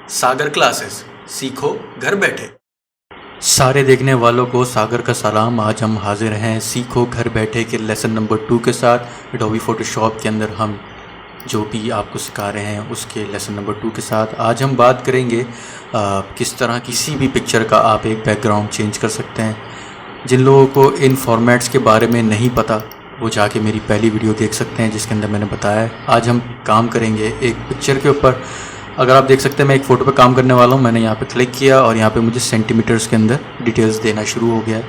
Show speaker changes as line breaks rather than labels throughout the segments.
सागर classes सीखो घर बैठे। सारे देखने वालों को सागर का सलाम। आज हम हाजिर हैं सीखो घर बैठे के लेसन नंबर 2 के साथ। एडोबी फोटोशॉप के अंदर हम जो भी आपको सिखा रहे हैं उसके लेसन नंबर 2 के साथ आज हम बात करेंगे किस तरह किसी भी पिक्चर का आप एक बैकग्राउंड चेंज कर सकते हैं। जिन लोगों को इन फॉर्मेट्स के बारे में नहीं पता वो जाके मेरी पहली वीडियो देख सकते हैं जिसके अंदर मैंने बताया है। आज हम काम करेंगे एक पिक्चर के ऊपर। अगर आप देख सकते हैं मैं एक फ़ोटो पे काम करने वाला हूँ। मैंने यहाँ पे क्लिक किया और यहाँ पे मुझे सेंटीमीटर्स के अंदर डिटेल्स देना शुरू हो गया है।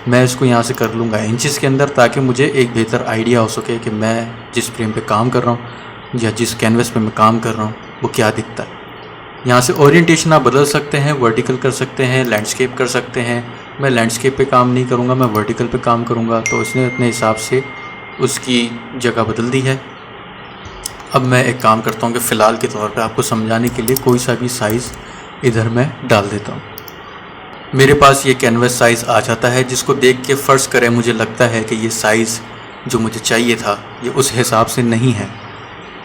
मैं इसको यहाँ से कर लूँगा इंचेस के अंदर ताकि मुझे एक बेहतर आइडिया हो सके कि मैं जिस फ्रेम पे काम कर रहा हूँ या जिस कैनवस पे मैं काम कर रहा हूँ वो क्या दिखता है। यहाँ से ओरिएंटेशन आप बदल सकते हैं, वर्टिकल कर सकते हैं, लैंडस्केप कर सकते हैं। मैं लैंडस्केप पे काम नहीं करूँगा, मैं वर्टिकल पे काम करूँगा। तो इसने अपने हिसाब से उसकी जगह बदल दी है। अब मैं एक काम करता हूँ कि फ़िलहाल के तौर पे आपको समझाने के लिए कोई सा भी साइज़ इधर मैं डाल देता हूँ। मेरे पास ये कैनवस साइज़ आ जाता है जिसको देख के फ़र्ज़ करें मुझे लगता है कि ये साइज़ जो मुझे चाहिए था ये उस हिसाब से नहीं है।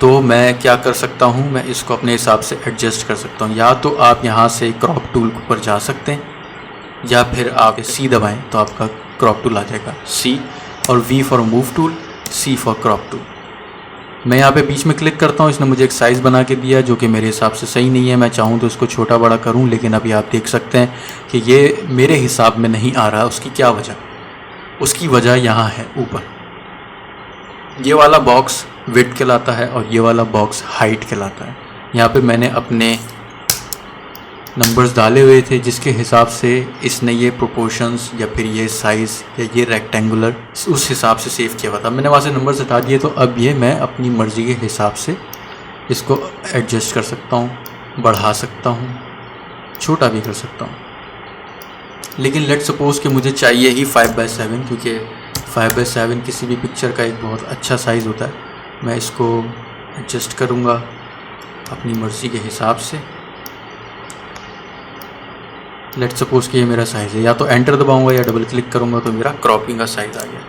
तो मैं क्या कर सकता हूँ, मैं इसको अपने हिसाब से एडजस्ट कर सकता हूँ। या तो आप यहाँ से क्रॉप टूल पर जा सकते हैं या फिर आप सी दबाएं तो आपका क्रॉप टूल आ जाएगा सी, और V for move tool, C for crop tool. मैं यहाँ पे बीच में क्लिक करता हूँ। इसने मुझे एक साइज़ बना के दिया जो कि मेरे हिसाब से सही नहीं है। मैं चाहूँ तो इसको छोटा बड़ा करूँ, लेकिन अभी आप देख सकते हैं कि ये मेरे हिसाब में नहीं आ रहा। उसकी क्या वजह? उसकी वजह यहाँ है ऊपर। ये वाला बॉक्स विड्थ कहलाता है और ये वाला बॉक्स हाइट कहलाता है। यहाँ पे मैंने अपने नंबर्स डाले हुए थे जिसके हिसाब से इसने ये प्रोपोर्शंस या फिर ये साइज़ या ये रेक्टेंगुलर उस हिसाब से सेव किया हुआ था। मैंने वहाँ से नंबर्स हटा दिए। तो अब ये मैं अपनी मर्ज़ी के हिसाब से इसको एडजस्ट कर सकता हूँ, बढ़ा सकता हूँ, छोटा भी कर सकता हूँ। लेकिन लेट सपोज़ कि मुझे चाहिए ही 5/7, क्योंकि 5/7 किसी भी पिक्चर का एक बहुत अच्छा साइज़ होता है। मैं इसको एडजस्ट करूँगा अपनी मर्ज़ी के हिसाब से। लेट सपोज़ कि ये मेरा साइज़ है। या तो एंटर दबाऊंगा या डबल क्लिक करूँगा तो मेरा क्रॉपिंग का साइज़ आ गया।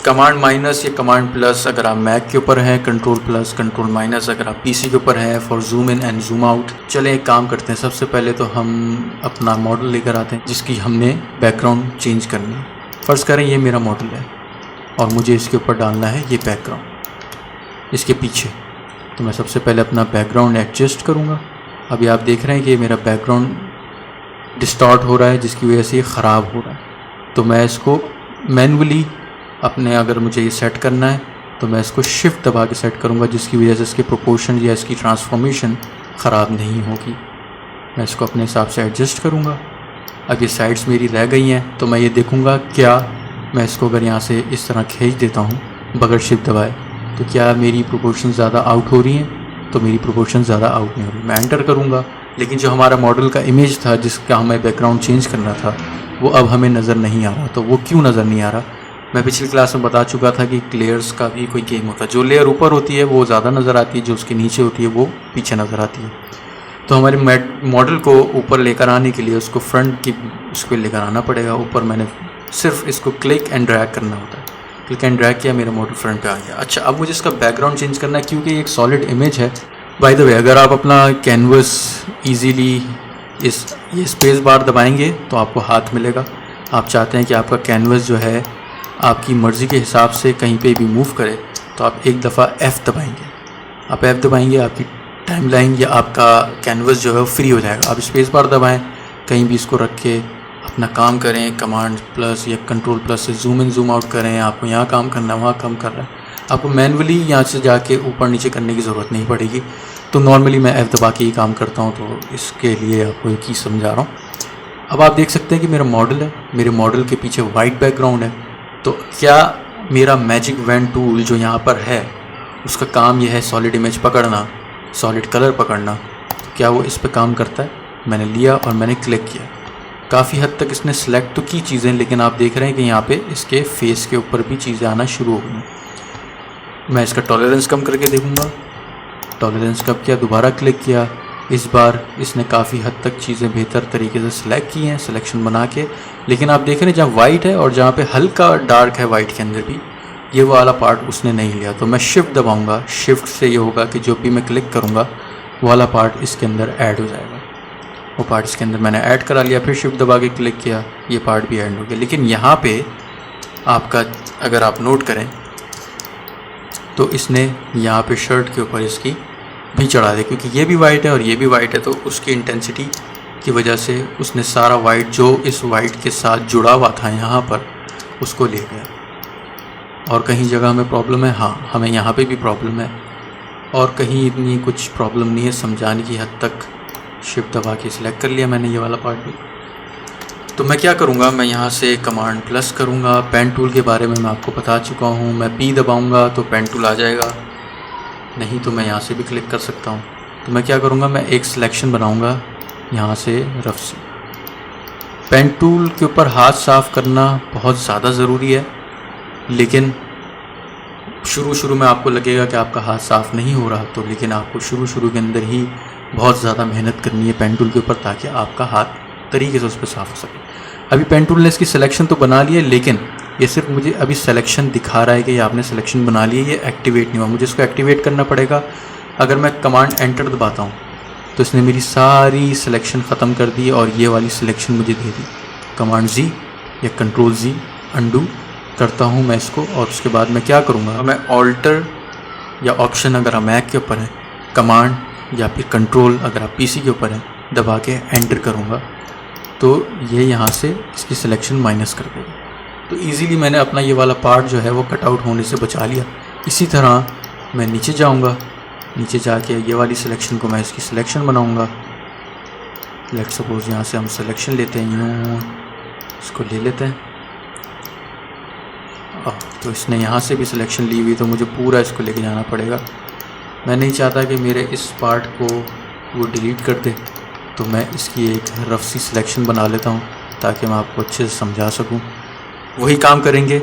कमांड माइनस या कमांड प्लस अगर आप मैक के ऊपर हैं, कंट्रोल प्लस, कंट्रोल माइनस अगर आप पीसी के ऊपर हैं for zoom in and zoom out. चलें एक काम करते हैं। सबसे पहले तो हम अपना मॉडल लेकर आते हैं जिसकी हमने बैकग्राउंड चेंज करनी है। फ़र्ज़ करें ये मेरा मॉडल है और मुझे इसके ऊपर डालना है ये बैकग्राउंड इसके पीछे। तो मैं सबसे पहले अपना बैकग्राउंड एडजस्ट करूँगा। अभी आप देख रहे हैं कि मेरा बैकग्राउंड डिस्टॉर्ट हो रहा है जिसकी वजह से ये ख़राब हो रहा है। तो मैं इसको मैनुअली अपने अगर मुझे ये सेट करना है तो मैं इसको शिफ्ट दबा के सेट करूँगा जिसकी वजह से इसके प्रोपोर्शन या इसकी ट्रांसफॉर्मेशन ख़राब नहीं होगी। मैं इसको अपने हिसाब से एडजस्ट करूँगा। अब ये साइड्स मेरी रह गई हैं तो मैं ये देखूँगा क्या मैं इसको अगर यहाँ से इस तरह खींच देता हूँ बगैर शिफ्ट दबाए तो क्या मेरी प्रोपोर्शन ज़्यादा आउट हो रही हैं। तो मेरी प्रोपोर्शन ज़्यादा आउट नहीं हो रही। मैं एंटर करूँगा, लेकिन जो हमारा मॉडल का इमेज था जिसका हमें बैकग्राउंड चेंज करना था वो अब हमें नज़र नहीं आ रहा। तो वो क्यों नज़र नहीं आ रहा? मैं पिछली क्लास में बता चुका था कि लेयर्स का भी कोई गेम होता है। जो लेयर ऊपर होती है वो ज़्यादा नज़र आती है, जो उसके नीचे होती है वो पीछे नज़र आती है। तो हमारे मॉडल को ऊपर लेकर आने के लिए उसको फ्रंट की उसको लेकर आना पड़ेगा ऊपर। मैंने सिर्फ इसको क्लिक एंड ड्रैग करना होता है। क्लिक एंड ड्रैग किया, मेरा मॉडल फ्रंट पे आ गया। अच्छा, अब मुझे इसका बैकग्राउंड चेंज करना है क्योंकि ये एक सॉलिड इमेज है। बाय द वे, अगर आप अपना कैनवस इजीली ये स्पेस बार दबाएंगे तो आपको हाथ मिलेगा। आप चाहते हैं कि आपका कैनवस जो है आपकी मर्ज़ी के हिसाब से कहीं पे भी मूव करे तो आप एक दफ़ा F दबाएंगे। आप F दबाएंगे, आपकी टाइमलाइन या आपका कैनवस जो है वो फ्री हो जाएगा। आप स्पेस बार दबाएं, कहीं भी इसको रख के अपना काम करें। कमांड प्लस या कंट्रोल प्लस से जूम इन जूम आउट करें। आपको यहाँ काम करना है, वहाँ काम कर रहा है। आपको मैनुअली यहाँ से जाके ऊपर नीचे करने की ज़रूरत नहीं पड़ेगी। तो नॉर्मली मैं F दबा के ही काम करता हूँ, तो इसके लिए आपको एक चीज़ समझा रहा हूँ। अब आप देख सकते हैं कि मेरा मॉडल है, मेरे मॉडल के पीछे वाइट बैकग्राउंड है। तो क्या मेरा मैजिक वैन टूल जो यहाँ पर है उसका काम यह है सॉलिड इमेज पकड़ना, सॉलिड कलर पकड़ना। तो क्या वो इस पर काम करता है? मैंने लिया और मैंने क्लिक किया। काफ़ी हद तक इसने सेलेक्ट तो की चीज़ें, लेकिन आप देख रहे हैं कि यहाँ पे इसके फेस के ऊपर भी चीज़ें आना शुरू हो गई। मैं इसका टॉलरेंस कम करके देखूँगा। टॉलरेंस कम किया, दोबारा क्लिक किया। इस बार इसने काफ़ी हद तक चीज़ें बेहतर तरीके से सिलेक्ट की हैं, सिलेक्शन बना के। लेकिन आप देख रहे हैं जहाँ वाइट है और जहाँ पे हल्का डार्क है वाइट के अंदर भी, ये वाला पार्ट उसने नहीं लिया। तो मैं शिफ्ट दबाऊंगा। शिफ्ट से ये होगा कि जो भी मैं क्लिक करूँगा वो वाला पार्ट इसके अंदर ऐड हो जाएगा। वो पार्ट इसके अंदर मैंने ऐड करा लिया, फिर शिफ्ट दबा के क्लिक किया, ये पार्ट भी ऐड हो गया। लेकिन यहाँ पे आपका अगर आप नोट करें तो इसने यहाँ पे शर्ट के ऊपर इसकी भी चढ़ा दिया, क्योंकि ये भी वाइट है और ये भी वाइट है, तो उसकी इंटेंसिटी की वजह से उसने सारा वाइट जो इस वाइट के साथ जुड़ा हुआ था यहाँ पर उसको ले गया। और कहीं जगह हमें प्रॉब्लम है, हाँ हमें यहाँ पे भी प्रॉब्लम है, और कहीं इतनी कुछ प्रॉब्लम नहीं है समझाने की हद तक। शिफ्ट दबा के सिलेक्ट कर लिया मैंने ये वाला पार्ट भी। तो मैं क्या करूँगा, मैं यहाँ से कमांड प्लस करूँगा। पेन टूल के बारे में मैं आपको बता चुका हूँ, मैं पी दबाऊँगा तो पेन टूल आ जाएगा, नहीं तो मैं यहाँ से भी क्लिक कर सकता हूँ। तो मैं क्या करूँगा, मैं एक सिलेक्शन बनाऊँगा यहाँ से रफ से। पेन टूल के ऊपर हाथ साफ़ करना बहुत ज़्यादा ज़रूरी है, लेकिन शुरू में आपको लगेगा कि आपका हाथ साफ़ नहीं हो रहा, तो लेकिन आपको शुरू के अंदर ही बहुत ज़्यादा मेहनत करनी है पेन टूल के ऊपर, ताकि आपका हाथ तरीके से उस पर साफ़ हो सके। अभी पेन टूल ने इसकी सिलेक्शन तो बना ली है, लेकिन ये सिर्फ मुझे अभी सिलेक्शन दिखा रहा है कि ये आपने सिलेक्शन बना ली है, ये एक्टिवेट नहीं हुआ। मुझे इसको एक्टिवेट करना पड़ेगा। अगर मैं कमांड एंटर दबाता हूँ तो इसने मेरी सारी सिलेक्शन ख़त्म कर दी और ये वाली सिलेक्शन मुझे दे दी। कमांड जी या कंट्रोल जी अंडू करता हूँ मैं इसको, और उसके बाद मैं क्या करूँगा, मैं ऑल्टर या ऑप्शन अगर आप मैक के ऊपर है, कमांड या फिर कंट्रोल अगर आप पीसी के ऊपर है, दबा के एंटर करूँगा तो ये यहाँ से इसकी सिलेक्शन माइनस कर देगा। तो इजीली मैंने अपना ये वाला पार्ट जो है वो कटआउट होने से बचा लिया। इसी तरह मैं नीचे जाऊँगा, नीचे जाके ये वाली सिलेक्शन को मैं इसकी सिलेक्शन बनाऊँगा। लेट्स सपोज यहाँ से हम सिलेक्शन लेते हैं, यूँ इसको ले लेते हैं। तो इसने यहाँ से भी सिलेक्शन ली हुई, तो मुझे पूरा इसको लेके जाना पड़ेगा। मैं नहीं चाहता कि मेरे इस पार्ट को वो डिलीट कर दे, तो मैं इसकी एक रफ सी सिलेक्शन बना लेता हूँ ताकि मैं आपको अच्छे से समझा सकूँ। वही काम करेंगे,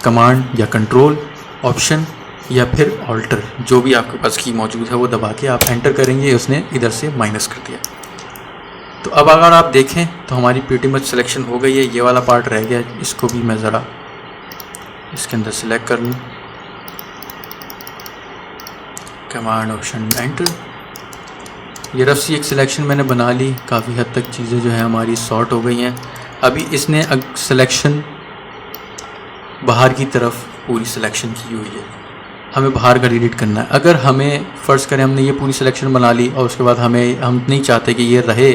कमांड या कंट्रोल ऑप्शन या फिर ऑल्टर, जो भी आपके पास की मौजूद है वो दबा के आप एंटर करेंगे, उसने इधर से माइनस कर दिया। तो अब अगर आप देखें तो हमारी प्रीटी मच सिलेक्शन हो गई है। ये वाला पार्ट रह गया, इसको भी मैं ज़रा इसके अंदर सेलेक्ट कर लूँ, कमांड ऑप्शन एंटर। ये रफ सी एक सिलेक्शन मैंने बना ली। काफ़ी हद तक चीज़ें जो है हमारी सॉर्ट हो गई हैं। अभी इसने सिलेक्शन बाहर की तरफ पूरी सिलेक्शन की हुई है, हमें बाहर का डिलीट करना है। अगर हमें फ़र्ज़ करें हमने ये पूरी सिलेक्शन बना ली और उसके बाद हम नहीं चाहते कि ये रहे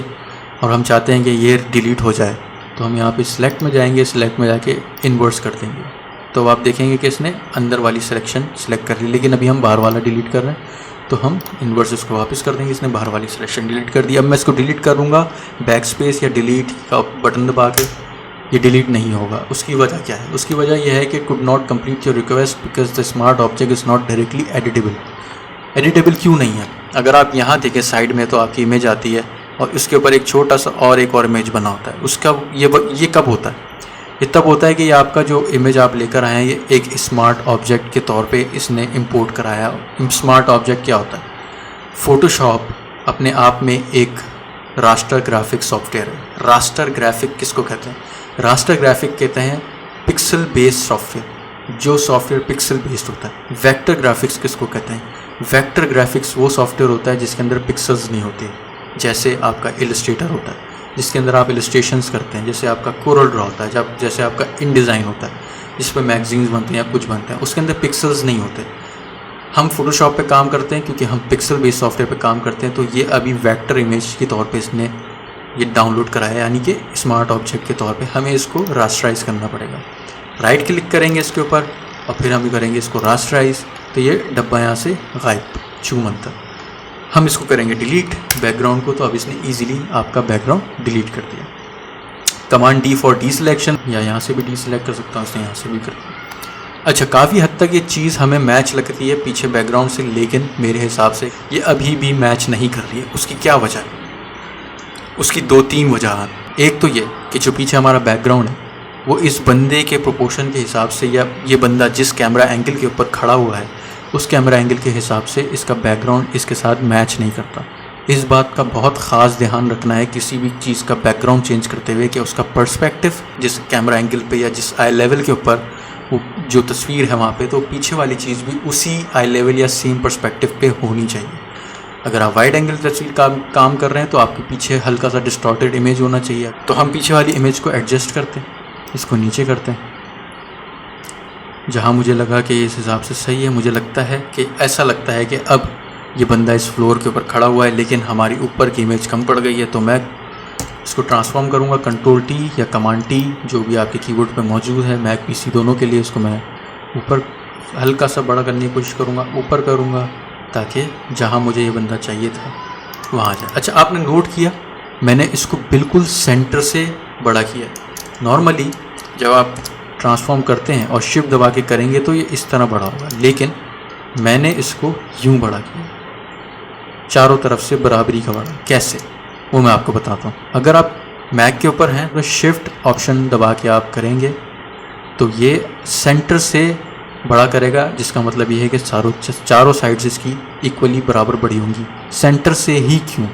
और हम चाहते हैं कि ये डिलीट हो जाए, तो हम यहाँ पे सिलेक्ट में जाएंगे, सिलेक्ट में जाके इन्वर्स कर देंगे, तो आप देखेंगे कि इसने अंदर वाली सिलेक्शन सेलेक्ट कर ली। लेकिन अभी हम बाहर वाला डिलीट कर रहे हैं, तो हम इन्वर्स इसको वापस कर देंगे। इसने बाहर वाली सिलेक्शन डिलीट कर दी। अब मैं इसको डिलीट करूँगा बैक स्पेस या डिलीट का बटन दबा के, ये डिलीट नहीं होगा। उसकी वजह क्या है? उसकी वजह यह है कि could not complete your request because the smart object is not directly editable. Editable क्यों नहीं है? अगर आप यहाँ देखें साइड में, तो आपकी इमेज आती है और इसके ऊपर एक छोटा सा और एक और इमेज बना होता है। उसका ये कब होता है? ये तब होता है कि ये आपका जो इमेज आप लेकर आए हैं, ये एक स्मार्ट ऑब्जेक्ट के तौर पे इसने इंपोर्ट कराया। स्मार्ट ऑब्जेक्ट क्या होता है? फ़ोटोशॉप अपने आप में एक रास्टर ग्राफिक सॉफ्टवेयर है। रास्टर ग्राफिक किसको कहते हैं? रास्टर ग्राफिक कहते हैं पिक्सल बेस्ड सॉफ्टवेयर, जो सॉफ्टवेयर पिक्सल बेस्ड होता है। वेक्टर ग्राफिक्स किसको कहते हैं? वेक्टर ग्राफिक्स वो सॉफ्टवेयर होता है जिसके अंदर पिक्सल्स नहीं होते, जैसे आपका इलस्ट्रेटर होता है जिसके अंदर आप इलस्ट्रेशंस करते हैं, जैसे आपका कोरल ड्रॉ होता है, जैसे आपका इन डिज़ाइन होता है जिस पर मैगजीन्स बनते हैं या कुछ बनते हैं, उसके अंदर पिक्सल्स नहीं होते। हम फोटोशॉप पे काम करते हैं क्योंकि हम पिक्सल बेस्ड सॉफ्टवेयर पे काम करते हैं। तो ये अभी वेक्टर इमेज के तौर पे इसने ये डाउनलोड कराया, यानी कि स्मार्ट ऑब्जेक्ट के तौर पे हमें इसको रास्टराइज करना पड़ेगा। राइट क्लिक करेंगे इसके ऊपर और फिर हम करेंगे इसको रास्टराइज, तो ये डब्बा यहाँ से गायब चूमंतर। हम इसको करेंगे डिलीट बैकग्राउंड को, तो अब इसने ईजिली आपका बैकग्राउंड डिलीट कर दिया। Command D for D selection, या यहाँ से भी डी सिलेक्ट कर सकता हूँ, इसने यहाँ से भी कर दिया। अच्छा, काफ़ी हद तक ये चीज़ हमें मैच लगती है पीछे बैकग्राउंड से, लेकिन मेरे हिसाब से ये अभी भी मैच नहीं कर रही है। उसकी क्या वजह है? उसकी 2-3 वजह। एक तो ये कि जो पीछे हमारा बैकग्राउंड है वो इस बंदे के प्रोपोर्शन के हिसाब से, या ये बंदा जिस कैमरा एंगल के ऊपर खड़ा हुआ है उस कैमरा एंगल के हिसाब से इसका बैकग्राउंड इसके साथ मैच नहीं करता। इस बात का बहुत ख़ास ध्यान रखना है किसी भी चीज़ का बैकग्राउंड चेंज करते हुए कि उसका पर्सपेक्टिव जिस कैमरा एंगल पे या जिस आई लेवल के ऊपर वो जो तस्वीर है वहाँ पे, तो पीछे वाली चीज़ भी उसी आई लेवल या सेम पर्सपेक्टिव पे होनी चाहिए। अगर आप वाइड एंगल तस्वीर का काम कर रहे हैं तो आपके पीछे हल्का सा डिस्टॉर्टेड इमेज होना चाहिए। तो हम पीछे वाली इमेज को एडजस्ट करते हैं, इसको नीचे करते हैं जहाँ मुझे लगा कि इस हिसाब से सही है। मुझे लगता है कि ऐसा लगता है कि अब ये बंदा इस फ्लोर के ऊपर खड़ा हुआ है, लेकिन हमारी ऊपर की इमेज कम पड़ गई है। तो मैं इसको ट्रांसफॉर्म करूँगा कंट्रोल टी या कमांड टी, जो भी आपके कीबोर्ड पे मौजूद है, मैक पीसी दोनों के लिए। इसको मैं ऊपर हल्का सा बड़ा करने की कोशिश करूँगा, ऊपर करूँगा ताकि जहाँ मुझे ये बंदा चाहिए था वहाँ आ जाए। अच्छा, आपने नोट किया मैंने इसको बिल्कुल सेंटर से बड़ा किया। नॉर्मली जब आप ट्रांसफॉर्म करते हैं और शिफ्ट दबा के करेंगे तो ये इस तरह बड़ा होगा, लेकिन मैंने इसको यूँ बड़ा किया, चारों तरफ से बराबरी का बड़ा। कैसे, वो मैं आपको बताता हूँ। अगर आप मैक के ऊपर हैं तो शिफ्ट ऑप्शन दबा के आप करेंगे तो ये सेंटर से बड़ा करेगा, जिसका मतलब ये है कि चारों साइड्स इसकी इक्वली बराबर बड़ी होंगी। सेंटर से ही क्यों?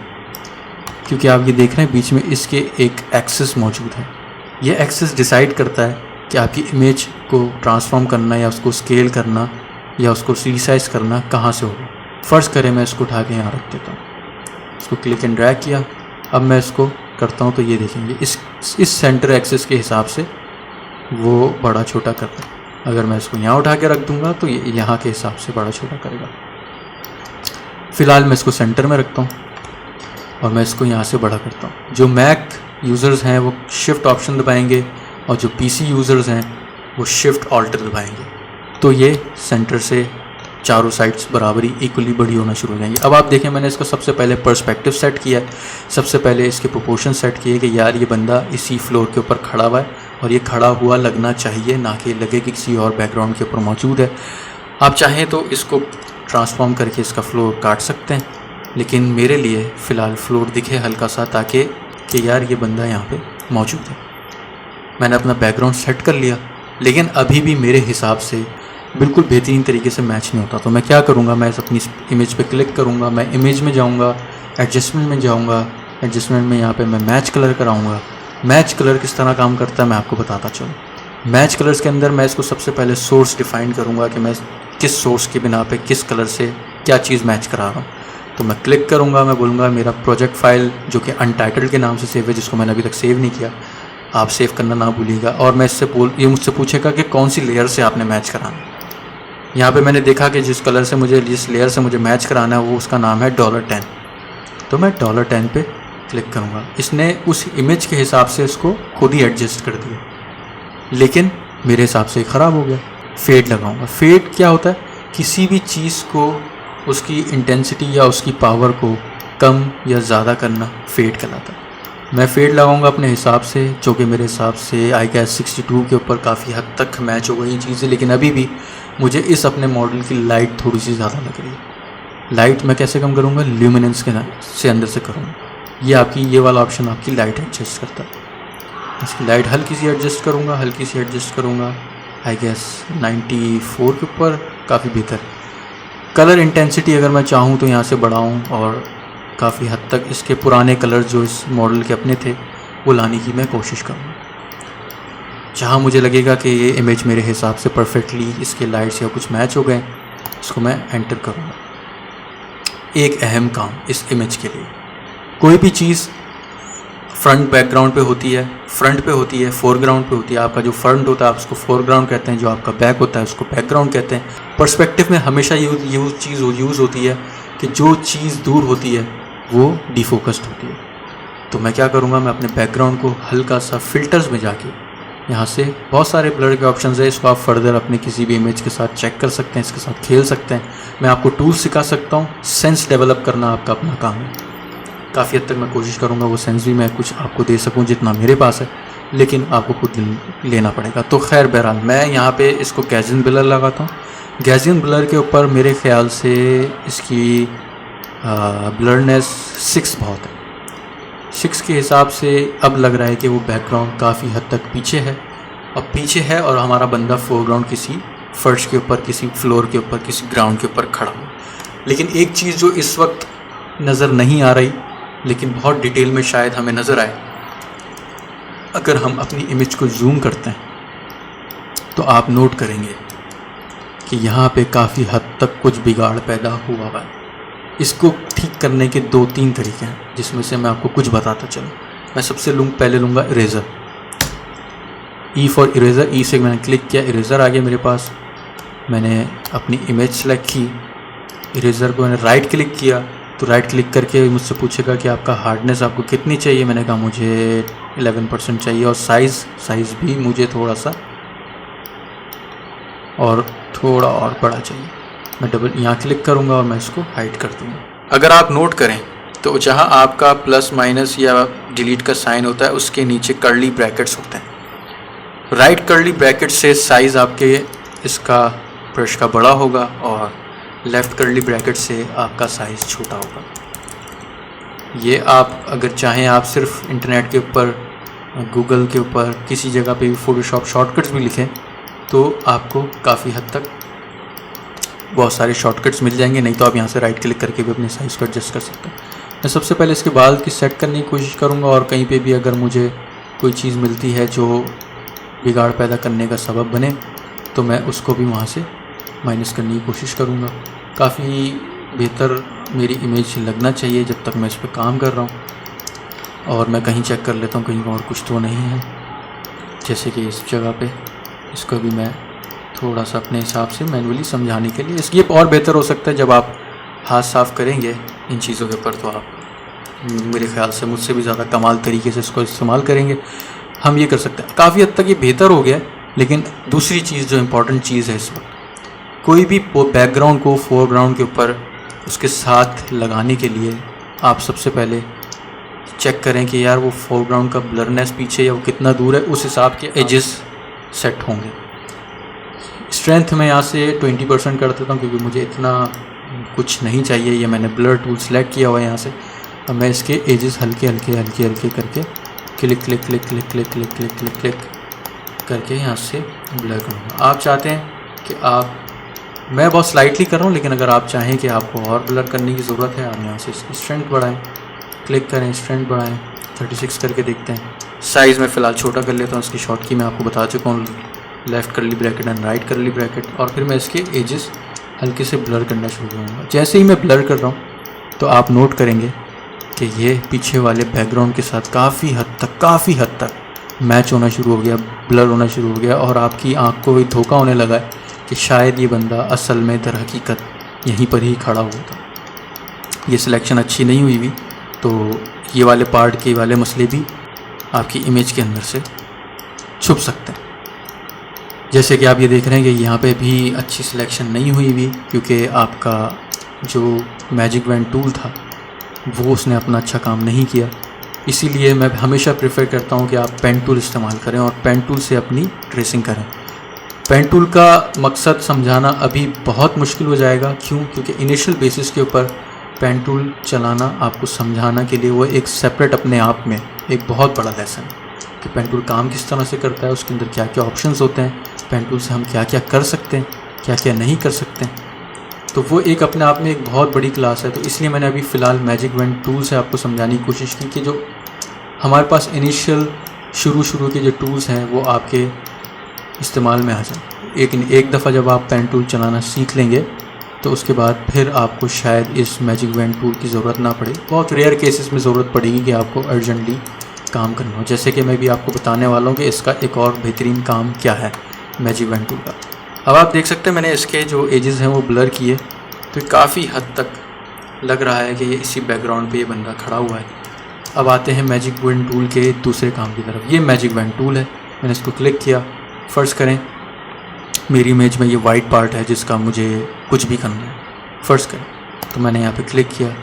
क्योंकि आप ये देख रहे हैं बीच में इसके एक एक्सिस मौजूद है। ये एक्सिस डिसाइड करता है कि आपकी इमेज को ट्रांसफॉर्म करना या उसको स्केल करना या उसको रिसाइज करना कहाँ से होगा। फ़र्ज़ करें मैं इसको उठा के यहाँ रख देता हूँ, इसको क्लिक एंड ड्रैग किया। अब मैं इसको करता हूँ तो ये देखेंगे इस सेंटर एक्सिस के हिसाब से वो बड़ा छोटा करता है। अगर मैं इसको यहाँ उठा के रख दूँगा तो ये यहाँ के हिसाब से बड़ा छोटा करेगा। फ़िलहाल मैं इसको सेंटर में रखता हूँ और मैं इसको यहाँ से बड़ा करता हूँ। जो मैक यूज़र्स हैं वो शिफ्ट ऑप्शन दबाएंगे और जो पीसी यूज़र्स हैं वो शिफ्ट ऑल्टर दबाएंगे, तो ये सेंटर से चारों साइड्स बराबरी इक्वली बड़ी होना शुरू हो जाएंगी। अब आप देखें मैंने इसको सबसे पहले पर्सपेक्टिव सेट किया है, सबसे पहले इसके प्रोपोर्शन सेट किए कि यार ये बंदा इसी फ्लोर के ऊपर खड़ा हुआ है और ये खड़ा हुआ लगना चाहिए, ना कि लगे कि किसी और बैकग्राउंड के ऊपर मौजूद है। आप चाहें तो इसको ट्रांसफॉर्म करके इसका फ्लोर काट सकते हैं, लेकिन मेरे लिए फ़िलहाल फ्लोर दिखे हल्का सा, ताकि कि यार ये बंदा यहाँ पे मौजूद है। मैंने अपना बैकग्राउंड सेट कर लिया, लेकिन अभी भी मेरे हिसाब से बिल्कुल बेहतरीन तरीके से मैच नहीं होता। तो मैं क्या करूँगा, मैं अपनी इमेज पे क्लिक करूँगा, मैं इमेज में जाऊँगा, एडजस्टमेंट में जाऊँगा, एडजस्टमेंट में यहाँ पे मैं मैच कलर कराऊँगा। मैच कलर किस तरह काम करता है मैं आपको बताता चलूँ। मैच कलर्स के अंदर मैं इसको सबसे पहले सोर्स डिफ़ाइन करूँगा कि मैं किस सोर्स की बिना पे किस कलर से क्या चीज़ मैच करा रहा हूँ। तो मैं क्लिक करूँगा, मैं बोलूँगा मेरा प्रोजेक्ट फ़ाइल जो कि अनटाइटल्ड के नाम से सेव है, जिसको मैंने अभी तक सेव नहीं किया, आप सेव करना ना भूलिएगा। और मैं ये मुझसे पूछेगा कि कौन सी लेयर से आपने मैच कराना। यहाँ पे मैंने देखा कि जिस लेयर से मुझे मैच कराना है वो उसका नाम है $10, तो मैं $10 पे क्लिक करूँगा। इसने उस इमेज के हिसाब से इसको खुद ही एडजस्ट कर दिया, लेकिन मेरे हिसाब से ख़राब हो गया। फेड लगाऊंगा। फेड क्या होता है, किसी भी चीज़ को उसकी इंटेंसिटी या उसकी पावर को कम या ज़्यादा करना फेड कहलाता है। मैं फेड लगाऊंगा अपने हिसाब से, जो कि मेरे हिसाब से आई गेस 62 के ऊपर काफ़ी हद तक मैच हो गई चीज़ें, लेकिन अभी भी मुझे इस अपने मॉडल की लाइट थोड़ी सी ज़्यादा लग रही है। लाइट मैं कैसे कम करूँगा, ल्यूमिनेंस के से अंदर से करूँगा। ये वाला ऑप्शन आपकी लाइट एडजस्ट करता है। इसकी लाइट हल्की सी एडजस्ट करूँगा, आई गेस 94 के ऊपर, काफ़ी बेहतर। कलर इंटेंसिटी अगर मैं चाहूँ तो यहाँ से बढ़ाऊँ और काफ़ी हद तक इसके पुराने कलर्स जो इस मॉडल के अपने थे वो लाने की मैं कोशिश करूँगा। जहाँ मुझे लगेगा कि ये इमेज मेरे हिसाब से परफेक्टली इसके लाइट्स या कुछ मैच हो गए, इसको मैं एंटर करूँगा। एक अहम काम इस इमेज के लिए, कोई भी चीज़ फ्रंट बैकग्राउंड पे होती है, फोरग्राउंड पे होती है। आपका जो फ्रंट होता है आप उसको फोरग्राउंड कहते हैं, जो आपका बैक होता है उसको बैकग्राउंड कहते हैं। पर्सपेक्टिव में हमेशा ये चीज़ यूज़ होती है कि जो चीज़ दूर होती है वो डिफोकस्ड होती है। तो मैं क्या करूँगा, मैं अपने बैकग्राउंड को हल्का सा फ़िल्टर्स में जाके, यहाँ से बहुत सारे ब्लर के ऑप्शंस है, इसको आप फर्दर अपने किसी भी इमेज के साथ चेक कर सकते हैं, इसके साथ खेल सकते हैं। मैं आपको टूल्स सिखा सकता हूँ, सेंस डेवलप करना आपका अपना काम है। काफ़ी हद तक मैं कोशिश करूँगा वो सेंस भी मैं कुछ आपको दे सकूँ जितना मेरे पास है, लेकिन आपको खुद लेना पड़ेगा। तो खैर बहरहाल मैं यहाँ पे इसको गैसियन ब्लर लगाता हूँ। गैसियन ब्लर के ऊपर मेरे ख्याल से इसकी ब्लरनेस 6 बहुत है। 6 के हिसाब से अब लग रहा है कि वो बैकग्राउंड काफ़ी हद तक पीछे है और हमारा बंदा फोरग्राउंड किसी फर्श के ऊपर, किसी फ्लोर के ऊपर, किसी ग्राउंड के ऊपर खड़ा हो। लेकिन एक चीज़ जो इस वक्त नज़र नहीं आ रही लेकिन बहुत डिटेल में शायद हमें नज़र आए, अगर हम अपनी इमेज को जूम करते हैं तो आप नोट करेंगे कि यहाँ पे काफ़ी हद तक कुछ बिगाड़ पैदा हुआ है। इसको ठीक करने के 2-3 तरीके हैं, जिसमें से मैं आपको कुछ बताता चलूँ। मैं सबसे पहले लूँगा इरेज़र। ई फॉर इरेज़र, ई से मैंने क्लिक किया, इरेज़र आ गया मेरे पास। मैंने अपनी इमेज सेलेक्ट की, इरेज़र को मैंने राइट क्लिक किया, तो राइट क्लिक करके मुझसे पूछेगा कि आपका हार्डनेस आपको कितनी चाहिए। मैंने कहा मुझे 11% चाहिए, और साइज़ भी मुझे थोड़ा और बड़ा चाहिए। मैं डबल यहाँ क्लिक करूँगा और मैं इसको हाइड कर दूँगा। अगर आप नोट करें तो जहाँ आपका प्लस माइनस या डिलीट का साइन होता है उसके नीचे कर्ली ब्रैकेट्स होते हैं। राइट कर्ली ब्रैकेट से साइज़ आपके इसका ब्रश का बड़ा होगा, और लेफ़्ट कर्ली ब्रैकेट से आपका साइज़ छोटा होगा। ये आप अगर चाहें आप सिर्फ इंटरनेट के ऊपर, गूगल के ऊपर, किसी जगह पे भी फ़ोटोशॉप शॉर्टकट्स भी लिखें तो आपको काफ़ी हद तक बहुत सारे शॉर्टकट्स मिल जाएंगे। नहीं तो आप यहाँ से राइट क्लिक करके भी अपने साइज़ को एडजस्ट कर सकते हैं। मैं सबसे पहले इसके बाल की सेट करने की कोशिश करूँगा, और कहीं पे भी अगर मुझे कोई चीज़ मिलती है जो बिगाड़ पैदा करने का सबब बने तो मैं उसको भी वहाँ से माइनस करने की कोशिश करूँगा। काफ़ी बेहतर मेरी इमेज लगना चाहिए जब तक मैं इस पर काम कर रहा हूँ। और मैं कहीं चेक कर लेता हूँ कहीं और कुछ तो नहीं है, जैसे कि इस जगह पे। इसको भी मैं थोड़ा सा अपने हिसाब से मैनुअली समझाने के लिए, ये और बेहतर हो सकता है जब आप हाथ साफ़ करेंगे इन चीज़ों के ऊपर, तो आप मेरे ख्याल से मुझसे भी ज़्यादा कमाल तरीके से इसको इस्तेमाल करेंगे। हम ये कर सकते हैं। काफ़ी हद तक ये बेहतर हो गया है, लेकिन दूसरी चीज़ जो इम्पोर्टेंट चीज़ है इस वक्त, कोई भी बैकग्राउंड को फोरग्राउंड के ऊपर उसके साथ लगाने के लिए आप सबसे पहले चेक करें कि यार वो फोरग्राउंड का ब्लरनेस पीछे या वो कितना दूर है, उस हिसाब के एजेस सेट होंगे। स्ट्रेंथ मैं यहाँ से 20% कर देता हूँ क्योंकि मुझे इतना कुछ नहीं चाहिए। ये मैंने ब्लर टूल सेलेक्ट किया हुआ है यहाँ से। अब मैं इसके एजेस हल्के करके क्लिक करके यहाँ से ब्लर करूँगा। आप चाहते हैं कि मैं बहुत स्लाइटली कर रहा हूँ, लेकिन अगर आप चाहें कि आपको और ब्लर करने की ज़रूरत है, आप यहाँ से इसकी स्ट्रेंथ बढ़ाएं, क्लिक करें, स्ट्रेंथ बढ़ाएं, 36 करके देखते हैं। साइज़ में फ़िलहाल छोटा कर लेता हूँ। इसकी शॉर्ट की मैं आपको बता चुका हूँ, left curly bracket and right curly bracket. और फिर मैं इसके एजेस हल्के से ब्लर करना शुरू करूँगा। जैसे ही मैं ब्लर कर रहा हूँ तो आप नोट करेंगे कि ये पीछे वाले बैकग्राउंड के साथ काफ़ी हद तक मैच होना शुरू हो गया, ब्लर होना शुरू हो गया, और आपकी आँख को भी धोखा होने लगा है कि शायद ये बंदा असल में दर हकीकत यहीं पर ही खड़ा हुआ था। ये सिलेक्शन अच्छी नहीं हुई तो ये वाले पार्ट के वाले मसले भी आपकी इमेज के अंदर से छुप सकते हैं। जैसे कि आप ये देख रहे हैं कि यहाँ पे भी अच्छी सिलेक्शन नहीं हुई क्योंकि आपका जो मैजिक वैन टूल था वो उसने अपना अच्छा काम नहीं किया। इसीलिए मैं हमेशा प्रेफर करता हूँ कि आप पेन टूल इस्तेमाल करें और पेन टूल से अपनी ट्रेसिंग करें। पेन टूल का मकसद समझाना अभी बहुत मुश्किल हो जाएगा। क्यों? क्योंकि इनिशियल बेसिस के ऊपर पेन टूल चलाना आपको समझाना के लिए वो एक सेपरेट अपने आप में एक बहुत बड़ा लेसन है कि पेन टूल काम किस तरह से करता है, उसके अंदर क्या क्या ऑप्शंस होते हैं, पेन टूल से हम क्या क्या कर सकते हैं, क्या क्या नहीं कर सकते हैं। तो वो एक अपने आप में एक बहुत बड़ी क्लास है। तो इसलिए मैंने अभी फ़िलहाल मैजिक वैन टूल से आपको समझाने की कोशिश की कि जो हमारे पास इनिशियल शुरू के जो टूल्स हैं वो आपके इस्तेमाल में आ जाए। एक दफ़ा जब आप पेन टूल चलाना सीख लेंगे तो उसके बाद फिर आपको शायद इस मैजिक वैन टूल की ज़रूरत ना पड़े। बहुत रेयर केसेस में ज़रूरत पड़ेगी कि आपको अर्जेंटली काम करना हो। जैसे कि मैं भी आपको बताने वाला हूँ कि इसका एक और बेहतरीन काम क्या है मैजिक वैन टूल का। अब आप देख सकते हैं मैंने इसके जो एजेस हैं वो ब्लर किए, तो काफ़ी हद तक लग रहा है कि ये इसी बैकग्राउंड पे ये बंदा खड़ा हुआ है। अब आते हैं मैजिक वैन टूल के दूसरे काम की तरफ। ये मैजिक वैन टूल है, मैंने इसको क्लिक किया। फ़र्ज़ करें मेरी इमेज में ये वाइट पार्ट है जिसका मुझे कुछ भी करना है, फ़र्ज़ करें, तो मैंने यहाँ पे क्लिक किया।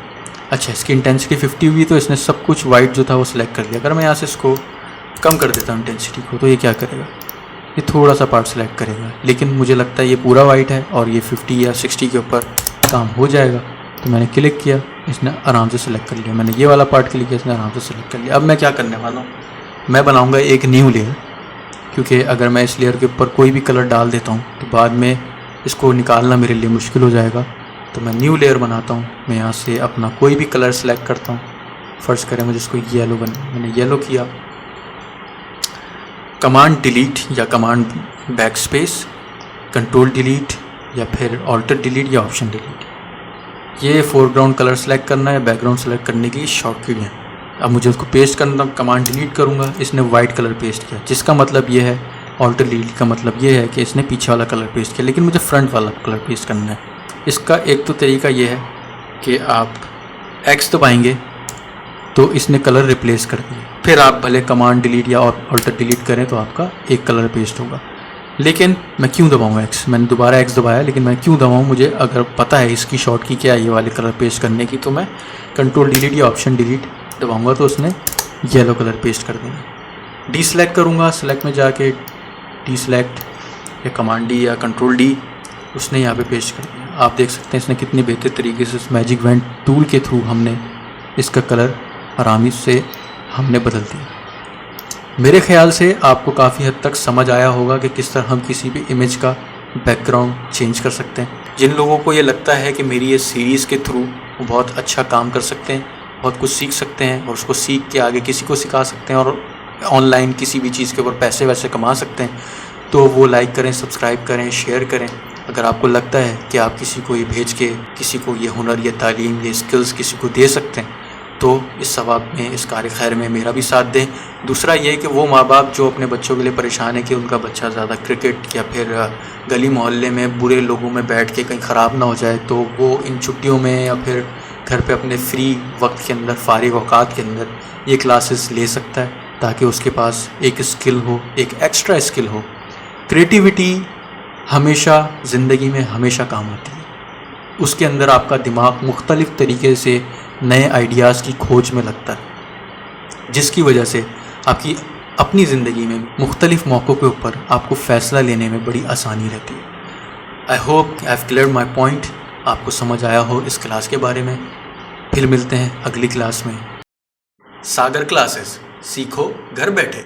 अच्छा, इसकी इंटेंसिटी 50 हुई तो इसने सब कुछ वाइट जो था वो सिलेक्ट कर लिया। अगर मैं यहाँ से इसको कम कर देता हूँ इंटेंसिटी को, तो ये क्या करेगा, ये थोड़ा सा पार्ट सेलेक्ट करेगा, लेकिन मुझे लगता है ये पूरा वाइट है और ये 50 या 60 के ऊपर काम हो जाएगा। तो मैंने क्लिक किया, इसने आराम से सेलेक्ट कर लिया। मैंने ये वाला पार्ट क्लिक किया, इसने आराम से सेलेक्ट कर लिया। अब मैं क्या करने वाला हूँ, मैं बनाऊँगा एक न्यू लेयर, क्योंकि अगर मैं इस लेयर के ऊपर कोई भी कलर डाल देता हूँ तो बाद में इसको निकालना मेरे लिए मुश्किल हो जाएगा। तो मैं न्यू लेयर बनाता हूँ। मैं यहाँ से अपना कोई भी कलर सेलेक्ट करता हूँ। फ़र्ज़ करें मुझे इसको येलो बनना, मैंने येलो किया। कमांड डिलीट या command back space, control delete या फिर ऑल्टर डिलीट या ऑप्शन डिलीट, ये फोरग्राउंड कलर सेलेक्ट करना है, बैकग्राउंड सेलेक्ट करने की शॉर्टकट है। अब मुझे उसको पेस्ट करना, कमांड डिलीट करूँगा। इसने वाइट कलर पेस्ट किया, जिसका मतलब ये है, ऑल्टर डिलीट का मतलब ये है कि इसने पीछे वाला कलर पेस्ट किया, लेकिन मुझे फ्रंट वाला कलर पेस्ट करना है। इसका एक तो तरीका ये है कि आप एक्स दबाएंगे तो इसने कलर रिप्लेस कर दिया, फिर आप भले कमांड डिलीट या ऑल्टर डिलीट करें तो आपका एक कलर पेस्ट होगा। लेकिन मैं क्यों दबाऊँ एक्स, मैंने दोबारा एक्स दबाया, लेकिन मैं क्यों दबाऊँ, मुझे अगर पता है इसकी शॉर्ट की क्या है ये वाले कलर पेस्ट करने की, तो मैं कंट्रोल डिलीट या ऑप्शन डिलीट दबाऊँगा तो उसने येलो कलर पेस्ट कर देना। डी सेलेक्ट करूँगा, सेलेक्ट में जाके डी सेलेक्ट या कमांड डी या कंट्रोल डी, उसने यहाँ पे पेस्ट कर दिया। आप देख सकते हैं इसने कितनी बेहतर तरीके से इस मैजिक वेंट टूल के थ्रू हमने इसका कलर आरामी से हमने बदल दिया। मेरे ख्याल से आपको काफ़ी हद तक समझ आया होगा कि किस तरह हम किसी भी इमेज का बैकग्राउंड चेंज कर सकते हैं। जिन लोगों को ये लगता है कि मेरी ये सीरीज़ के थ्रू वो बहुत अच्छा काम कर सकते हैं, बहुत कुछ सीख सकते हैं और उसको सीख के आगे किसी को सिखा सकते हैं और ऑनलाइन किसी भी चीज़ के ऊपर पैसे वैसे कमा सकते हैं, तो वो लाइक करें, सब्सक्राइब करें, शेयर करें। अगर आपको लगता है कि आप किसी को ये भेज के किसी को ये हुनर, ये तालीम, ये स्किल्स किसी को दे सकते हैं, तो इस सवाब में, इस कार्य खैर में मेरा भी साथ दें। दूसरा ये कि वो माँ बाप जो अपने बच्चों के लिए परेशान है कि उनका बच्चा ज़्यादा क्रिकेट या फिर गली मोहल्ले में बुरे लोगों में बैठ के कहीं ख़राब ना हो जाए, तो वो इन छुट्टियों में या फिर घर पे अपने फ्री वक्त के अंदर, फारिग औकात के अंदर ये क्लासेस ले सकता है, ताकि उसके पास एक स्किल हो, एक एक्स्ट्रा स्किल हो। क्रिएटिविटी हमेशा ज़िंदगी में हमेशा काम आती है। उसके अंदर आपका दिमाग मुख्तलिफ़ तरीके से नए आइडियाज़ की खोज में लगता है, जिसकी वजह से आपकी अपनी ज़िंदगी में मुख्तलिफ़ मौक़ों के ऊपर आपको फ़ैसला लेने में बड़ी आसानी रहती है। I hope I have cleared my point, आपको समझ आया हो इस क्लास के बारे में। फिर मिलते हैं अगली क्लास में। सागर क्लासेस, सीखो घर बैठे।